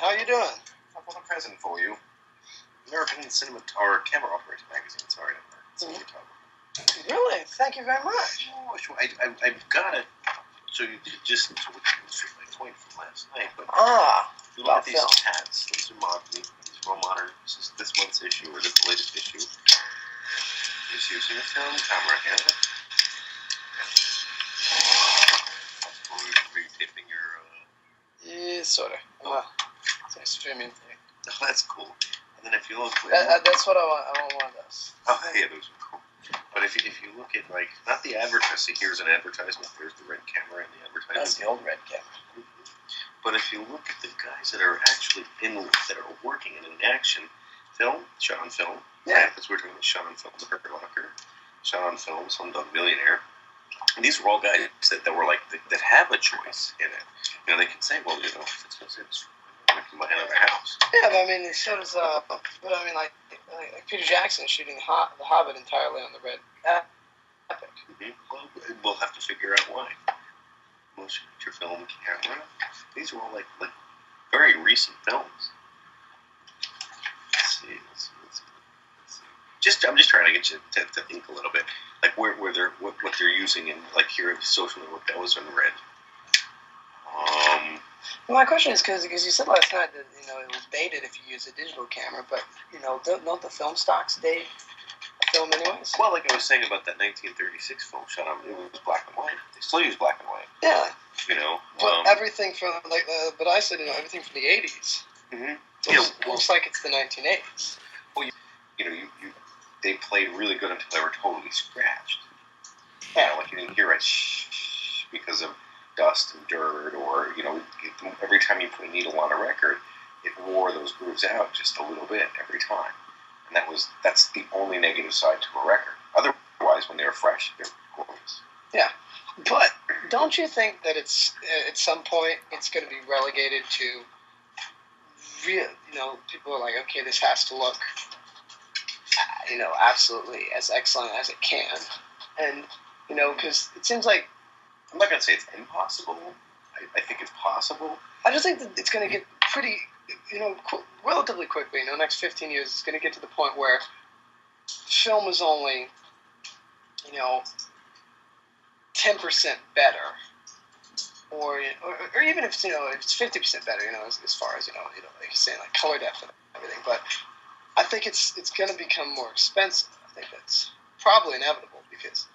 How you doing? I've got a present for you. American Cinema or Camera Operator magazine. Sorry, that's what you're talking about. Really? Thank you very much. Oh, sure. I've got it. So you just to illustrate my point from last night. But you look at these tabs. These are modern. These are all modern. This month's issue, or this latest issue, is using a film camera here. Are you taping your? Yeah, sort of. It's a streaming thing. Oh, that's cool. And then if you look, that's what I want. I want one of those. Oh, yeah, those are cool. But if you look at not the advertisement, here's an advertisement. There's the red camera in the advertisement. That's the old red camera. Mm-hmm. But if you look at the guys that are actually that are working in an action film, shot on film. Yeah. Because we're doing the shot on film, the Hurt Locker, shot on film, Slumdog Millionaire. And these are all guys that were that have a choice in it. They can say, well, it's in my another house. Yeah, but I mean, it showed us. But I mean, like Peter Jackson shooting the Hobbit entirely on the red epic. Mm-hmm. Well, we'll have to figure out why. Motion picture film camera. These are all like very recent films. Let's see. I'm just trying to get you to think a little bit, like where they're what they're using in here at Social Network. That was in red. My question is because you said last night that it was dated if you use a digital camera, but don't the film stocks date a film anyways? Well, like I was saying about that 1936 film shot on, it was black and white. They still use black and white. Yeah. But everything from but I said everything from the 80s. Mm-hmm. Looks like it's the 1980s. Well, they played really good until they were totally scratched. Yeah. You didn't hear it because of dust and dirt, or every time you put a needle on a record, it wore those grooves out just a little bit every time, and that's the only negative side to a record. Otherwise, when they're fresh, they're gorgeous. Yeah, but don't you think that it's at some point it's going to be relegated to real? People are like, okay, this has to look, absolutely as excellent as it can, and because it seems like. I'm not going to say it's impossible. I think it's possible. I just think that it's going to get pretty, relatively quickly. Next 15 years, it's going to get to the point where film is only, 10% better, or even if it's 50% better, as far as like you're saying, like color depth and everything. But I think it's going to become more expensive. I think that's probably inevitable because.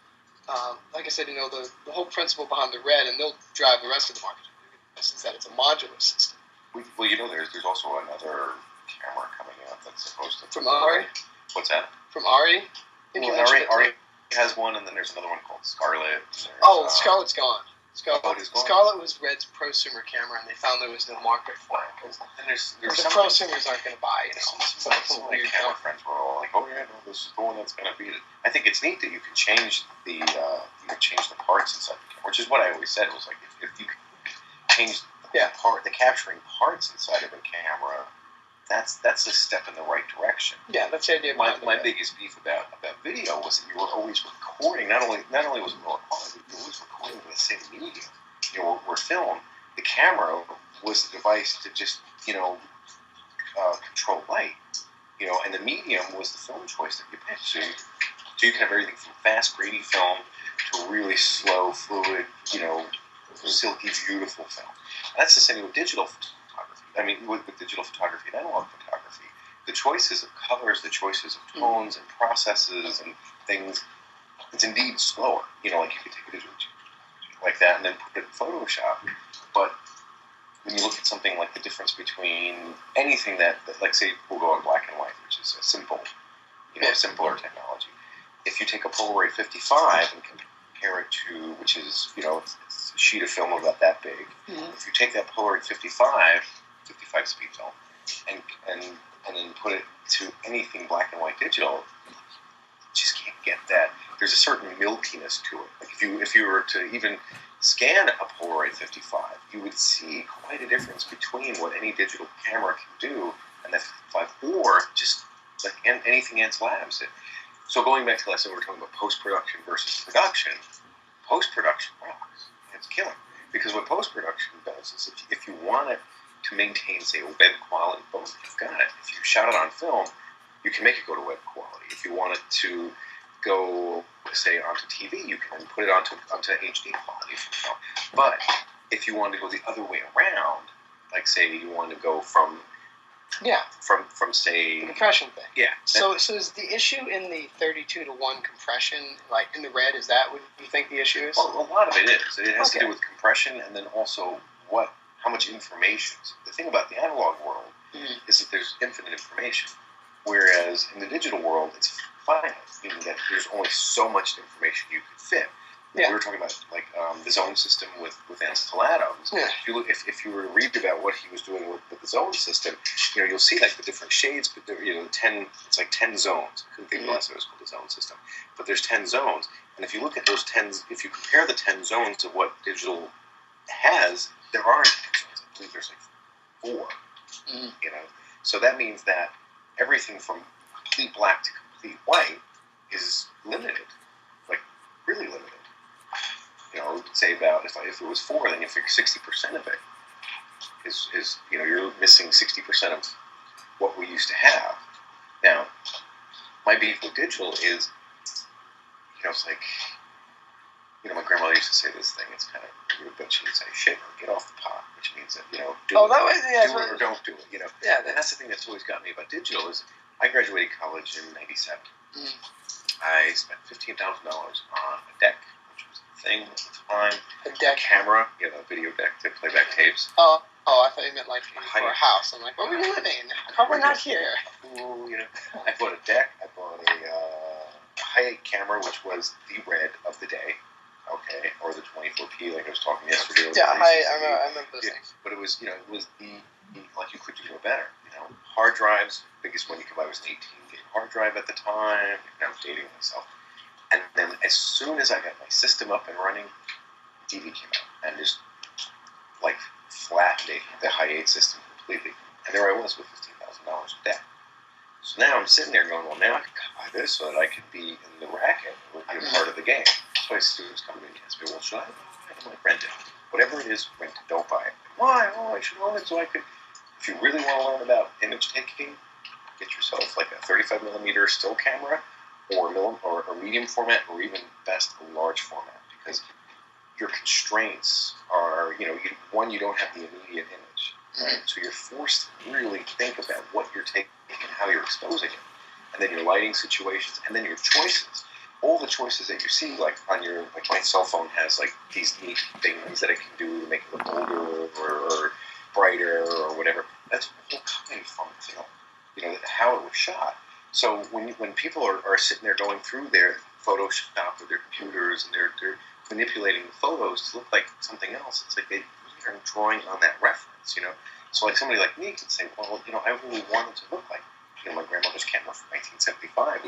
Like I said, the whole principle behind the red, and they'll drive the rest of the market, is that it's a modular system. Well, there's also another camera coming out that's supposed to... From Ari? What's that? From Ari? Ari has one, and then there's another one called Scarlet. Scarlet's gone. Scarlet was Red's prosumer camera, and they found there was no market for it. Because the prosumers aren't going to buy it. Some weird camera friends were all like, oh yeah, no, this is the one that's going to beat it. I think it's neat that you can change the parts inside the camera, which is what I always said, was like, if you can change the capturing parts inside of a camera, that's a step in the right direction. Yeah, that's the idea. My biggest beef about video was that you were always recording. Not only was it lower quality, but you were always recording with the same medium. Where film, the camera was the device to just control light. And the medium was the film choice that you picked. So you can have everything from fast, grainy film to really slow, fluid, silky, beautiful film. And that's the same with digital photography. I mean, with digital photography and analog photography, the choices of colors, the choices of tones and processes and things, it's indeed slower. Like you could take a digital like that and then put it in Photoshop. But when you look at something like the difference between anything that like say we'll go in black and white, which is a simple, simpler technology. If you take a Polaroid 55 and compare it to, which is, it's a sheet of film about that big. Mm-hmm. If you take that Polaroid 55 speed film, and then put it to anything black and white digital, you just can't get that. There's a certain milkiness to it. Like if you were to even scan a Polaroid 55, you would see quite a difference between what any digital camera can do and that 55, or just like anything Ants Labs. So going back to last time, we were talking about post-production versus production. Post-production rocks. It's killing. Because what post-production does is if you want it to maintain, say, a web quality, boom, you've got it. If you shot it on film, you can make it go to web quality. If you want it to go, say, onto TV, you can put it onto HD quality from film. But if you want to go the other way around, like, say, you want to go from say... the compression thing. Yeah. So is the issue in the 32:1 compression, like in the red, is that what you think the issue is? Well, a lot of it is. It has to do with compression and then also how much information. So the thing about the analog world is that there's infinite information, whereas in the digital world, it's finite, meaning that there's only so much information you could fit. Yeah. We were talking about like the zone system with Ansel Adams. Yeah. If you were to read about what he was doing with the zone system, you'll see like the different shades, but it's like 10 zones. I couldn't think of the last one, it was called the zone system. But there's 10 zones, and if you look at those 10, if you compare the 10 zones to what digital has, there aren't 10 zones. I believe there's like 4. So that means that everything from complete black to complete white is limited, like really limited. Say about if it was 4, then you figure 60% of it is you're missing 60% of what we used to have. Now, my beef with digital is, it's like, my grandmother used to say this thing. It's kind of rude, but she would say, "Shit, or get off the pot," which means that do it or don't do it. Yeah, and that's the thing that's always got me about digital is I graduated college in '97. I spent $15,000 on a deck, which was the thing at the time. A deck, camera, a video deck to play back tapes. Oh, I thought you meant like for a house. I'm like, where were you living? Probably not here. Ooh, I bought a deck. I bought a high-8 camera, which was the red of the day. Okay, or the 24p, like I was talking yesterday. Yeah, I remember those things. But it was, it was the like you could do no better. Hard drives, biggest one you could buy was an 18 gig hard drive at the time. I'm dating myself. And then as soon as I got my system up and running, DV came out and just like flattened the high-8 system completely. And there I was with $15,000 of debt. So now I'm sitting there going, well, now I can buy this so that I can be in the racket or be a part of the game. So students come in and ask me, well, should I buy it? I'm like, rent it. Whatever it is, rent it. Don't buy it. Why? Oh, I should own it so I could. If you really want to learn about image taking, get yourself like a 35mm still camera or medium format or even best a large format because your constraints are, you don't have the immediate image. Right? So you're forced to really think about what you're taking and how you're exposing it. And then your lighting situations and then your choices. All the choices that you see, like on like my cell phone has like these neat things that it can do to make it look bolder or brighter or whatever. That's all coming from film. How it was shot. So when people are sitting there going through their Photoshop or their computers and they're manipulating the photos to look like something else, it's like they are drawing on that reference. So like somebody like me can say, well, I really want it to look like my grandmother's camera from 1975,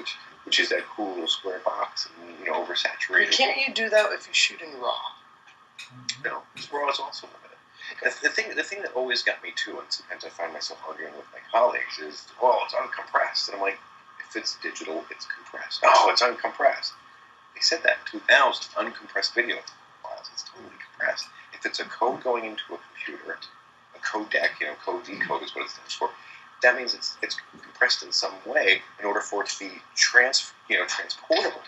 which is that cool little square box and oversaturated. Can't you do that if you shoot in RAW? No, RAW is also limited. The thing that always got me too, and sometimes I find myself arguing with my colleagues, is it's uncompressed, and I'm like, if it's digital, it's compressed. Oh, it's uncompressed. They said that in 2000. Uncompressed video files, it's totally compressed. If it's a code going into a computer, a codec, code decode is what it stands for. That means it's compressed in some way in order for it to be transportable.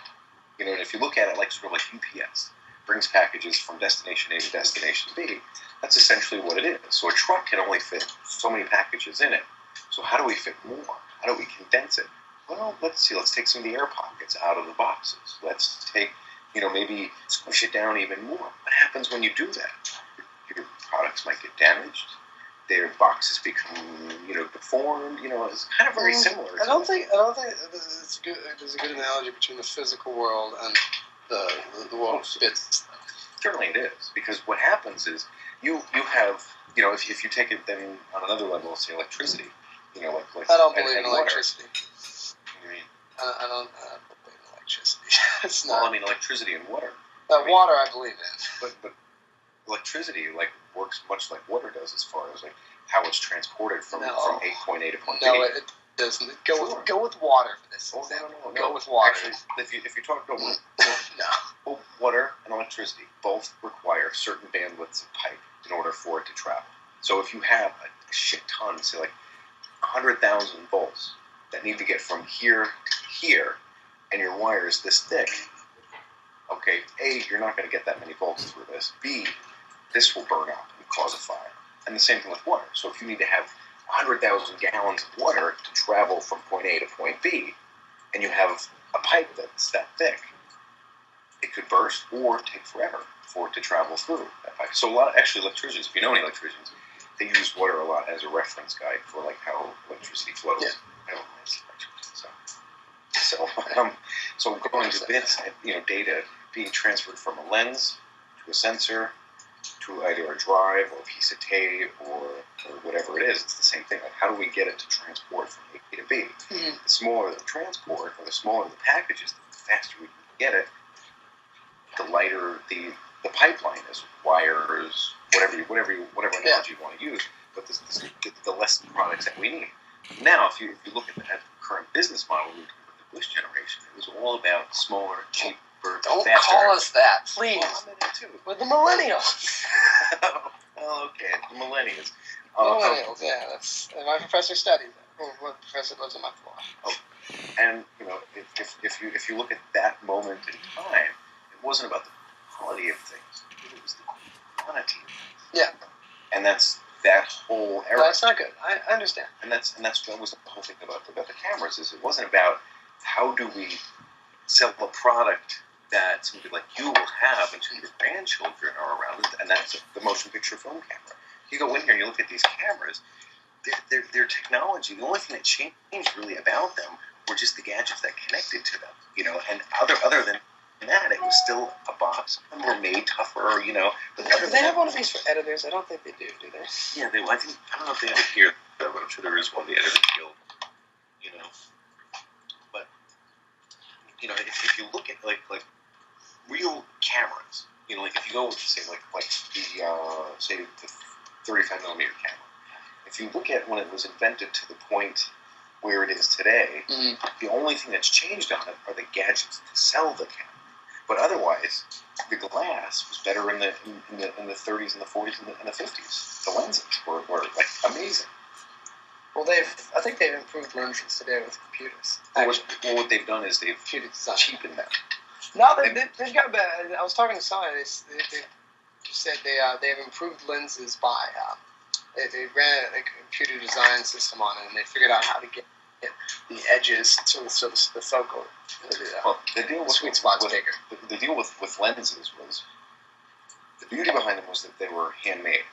And if you look at it like sort of like UPS, brings packages from destination A to destination B, that's essentially what it is. So a truck can only fit so many packages in it. So how do we fit more? How do we condense it? Well, let's see. Let's take some of the air pockets out of the boxes. Let's take, maybe squish it down even more. What happens when you do that? Your products might get damaged. Their boxes become, deformed. It's kind of very similar. I don't think it's good. There's a good analogy between the physical world and the world of bits. Certainly it is, because what happens is you have, if you take it then on another level, say electricity, like I don't believe in electricity. What do you mean? I don't believe in electricity. It's not. not. Well, I mean electricity and water. Water, I believe in. But electricity works much like water does as far as how it's transported from point A to point B. No, it doesn't. Go with water for this example. No. Go with water. Actually, if you talk about No. Water and electricity both require certain bandwidths of pipe in order for it to travel. So if you have a shit ton, say like 100,000 volts that need to get from here to here, and your wire is this thick, okay, A, you're not going to get that many volts through this. B, this will burn up and cause a fire. And the same thing with water. So if you need to have 100,000 gallons of water to travel from point A to point B, and you have a pipe that's that thick, it could burst or take forever for it to travel through that pipe. So a lot of, actually, electricians, if you know any electricians, they use water a lot as a reference guide for like how electricity flows. Yeah. I don't know, so going to bits, data being transferred from a lens to a sensor to either a drive or a piece of tape or whatever it is. It's the same thing. Like, how do we get it to transport from A to B? Mm-hmm. The smaller the transport or the smaller the packages, the faster we can get it, the lighter the pipeline is. Wires, whatever analogy you want to use, but the less products that we need. Now, if you look at the current business model with the Bush generation, it was all about smaller, cheaper, Don't faster. call us that, please. Well, I'm in it too. We're the millennials. Oh, okay, the millennials. Millennials, yeah. That's my professor studies that. Well, the professor lives on my floor. Oh, and if you look at that moment in time, it wasn't about the quality of things; it was the quantity of things. Yeah. And that's that whole era. No, that's not good. I understand. And that was the whole thing about the cameras. Is it wasn't about how do we sell a product that somebody like you will have until your grandchildren are around, and that's the motion picture film camera. You go in here and you look at these cameras, their technology, the only thing that changed really about them were just the gadgets that connected to them, and other than that, it was still a box. Some were made tougher, But do they have one of these for editors? I don't think they do they? Yeah, I don't know if they have it here, but I'm sure there is one, the Editor Guild, But, if you look at, like real cameras, like if you go with, say the 35 millimeter camera, if you look at when it was invented to the point where it is today, mm-hmm. the only thing that's changed on it are the gadgets to sell the camera. But otherwise, the glass was better in the 30s and the 40s and the 50s. The lenses were like amazing. Well, I think they've improved lenses today with computers. What they've done is they've cheapened them. No, they've got better. I was talking to someone. They said they've improved lenses by they ran a computer design system on it, and they figured out how to get the edges so the focal. The deal with sweet spots bigger. The deal with lenses was the beauty behind them was that they were handmade.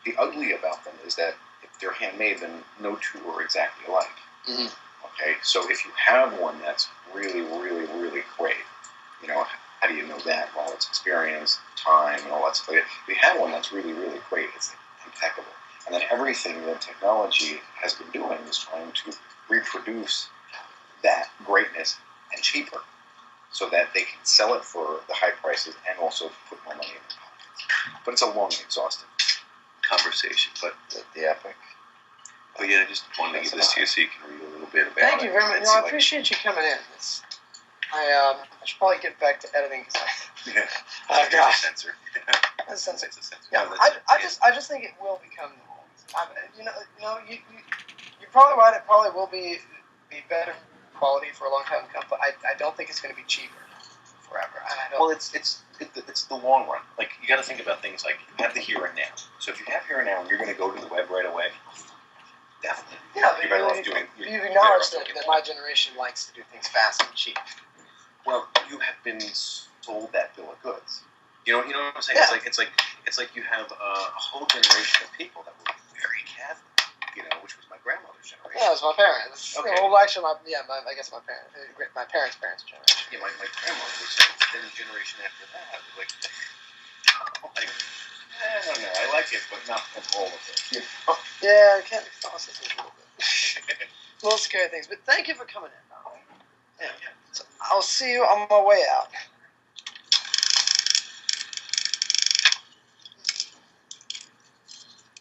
The ugly about them is that if they're handmade, then no two are exactly alike. Mm-hmm. Okay, so if you have one that's really, really, really great, how do you know that? Well, it's experience, time, and all that stuff. If you have one that's really, really great, it's impeccable. And then everything that technology has been doing is trying to reproduce that greatness and cheaper, so that they can sell it for the high prices and also put more money in their pockets. But it's a long, exhausting conversation. But the epic. But yeah, I just wanted to give this to you so you can read a little bit about it. Thank you very much. I appreciate you coming in. I should probably get back to editing because I've got a sensor. That's a sensor. It's a sensor. Yeah, I just think it will become. You're probably right. It probably will be better quality for a long time to come, but I don't think it's going to be cheaper forever. Well, it's the long run. Like, you got to think about things like you have the here and now. So if you have here and now, and you're going to go to the web right away. Definitely. Yeah, you're better off doing. You've acknowledged that my generation likes to do things fast and cheap. Well, you have been sold that bill of goods. You know what I'm saying? Yeah. It's like you have a whole generation of people that were very Catholic. Which was my grandmother's generation. Yeah, it was my parents. Okay. Well, actually, I guess my parents' generation. Yeah, my grandmother was then the generation after that. Like, I don't know. I like it, but not all of it. Yeah, I can't process it a little bit. Little scary things, but thank you for coming in. Yeah. So I'll see you on my way out.